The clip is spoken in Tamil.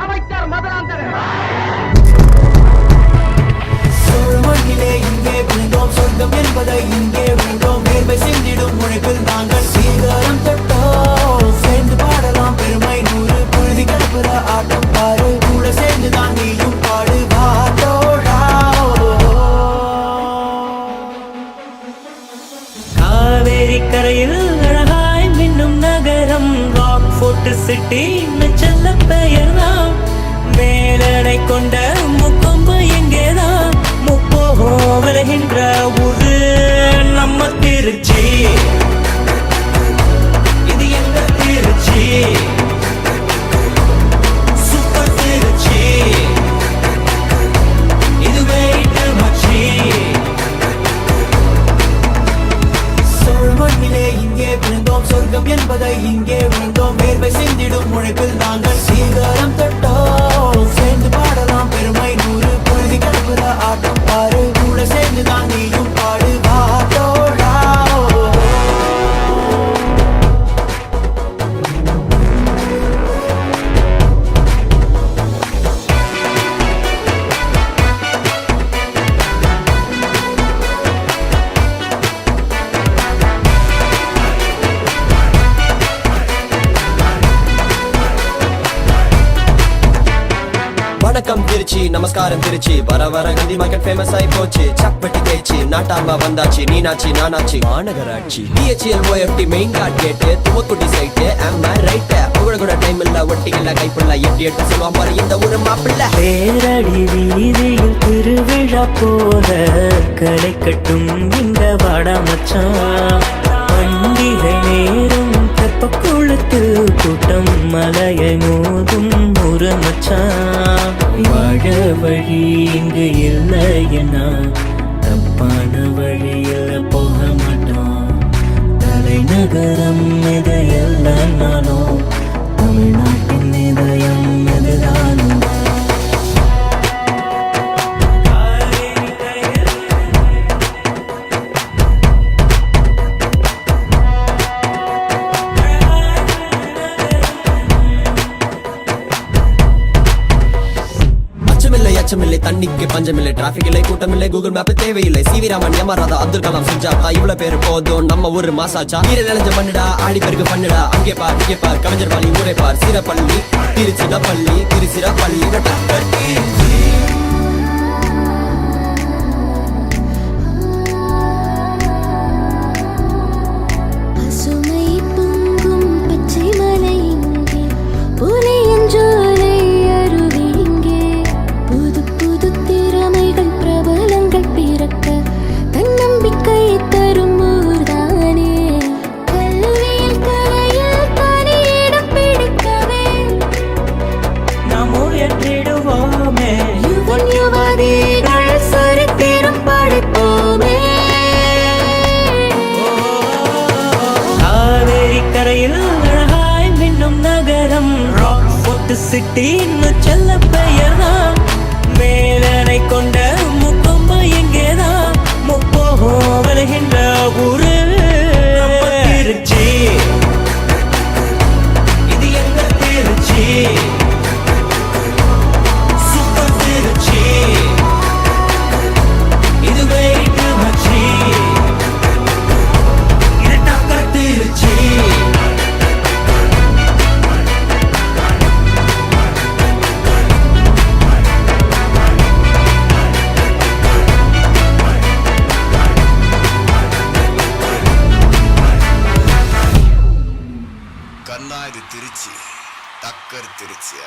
அமைச்சர் மதுராந்தகன் மண்ணிலே இங்கே விழுந்தோம், சொர்க்கம் என்பதை இங்கே விழுந்தோம். வேர்வை சிந்திடும் உழைப்பில் நாங்கள் சீர்காரம் தொட்டோம். சேர்ந்து பாடலாம் பெருமை நூறு, புழுதி கிளப்புற ஆட்டம் பாரு. கூட சேர்ந்து தான் நீயும் பாடு வாட்டோடா. காவேரி கரையில் அழகாய் மின்னும் நகரம் ராக் ஃபோர்ட் சிட்டி செல்ல பெயர் தான். மேலடை கொண்ட முக்கொம்பு எங்கேதான் முப்போகம் வருகின்ற ஊரு நம்ம திருச்சி. இது எங்க திருச்சி, சூப்பர் திருச்சி, இது வெயிட்டு மச்சி. சோழ மண்ணிலே இங்கே விழுந்தோம், சொர்க்கம் என்பதை இங்கே விழுந்தோம். வேர்வை சிந்திடும் உழைப்பில் நாங்கள் சீர்காரம் தொட்டோம். சேர்ந்து பாடலாம் பெருமை நூறு, பொழுதி கிளப்புற ஆட்டம் பாரு. கூட சேர்ந்து தான் நீயும் பாடு வாட்டோடா. வணக்கம் திருச்சி, நமஸ்காரம் திருச்சி. வர வர கந்தி மார்க்கெட் ஃபேமஸ் ஆகி போச்சு. சப்பட்டி தேய்ச்சி நாட்டாம வந்தாச்சு, நீனாச்சி நானாச்சி மாநகராட்சி. DHL OFT மெயின் கார்ட் கேட்டு துவக்குட்டி சைட்டு ஆமா ரைட். புகழ கூட டைம் இல்ல, ஒட்டிக்கல கைப்புள்ள எட்டி எட்டு சொல்லுவான் பாரு இந்த ஊரு மாப்பிள்ள. பேரடி வீதியில் திருவிழா போல களை கட்டும் இந்த வாடா மச்சான். பண்டிகை நேரம் தெப்பக்குளத்து கூட்டம் மலையை மோதும் ஒரு மச்சான். வாழ வழி இங்கு இல்லையனா தப்பான வழியில் போக மாட்டோம். தலைநகரம் இது இல்லைனாலும் தமிழ்நாட்டின் இதயம் இதுதானும். அச்சமில்லை, தண்ணிக்கு பஞ்சமில்லை, டிராபிக் இல்லை, கூட்டமில்லை, கூகுள் மேப் தேவையில்லை. சிவி ராமன், யமராதா, அப்துல் கலாம், சுஜாதா இவ்வளவு பேரு போதும் நம்ம ஊரு மாசாச்சா. நீர நிலஞ்ச பண்ணுடா, ஆடி பெருக்கு பண்ணுடா. அங்கே பார் இங்கே பார், கவிஞர் வாலி ஊரை பார். சிறப்பள்ளி திருச்சிராப்பள்ளி, திருச்சிராப்பள்ளி சிட்டின்னு செல்ல பெயர்தான். மேலனை கொண்ட முக்கொம்பு எங்கேதான் முப்போகம் வருகின்ற ஊரு திருச்சி. இது எங்க திருச்சி, சூப்பர் திருச்சி, இது வெயிட்டு மச்சி, இது டக்கர் திருச்சி. திருச்சி டக்கர் திருச்சி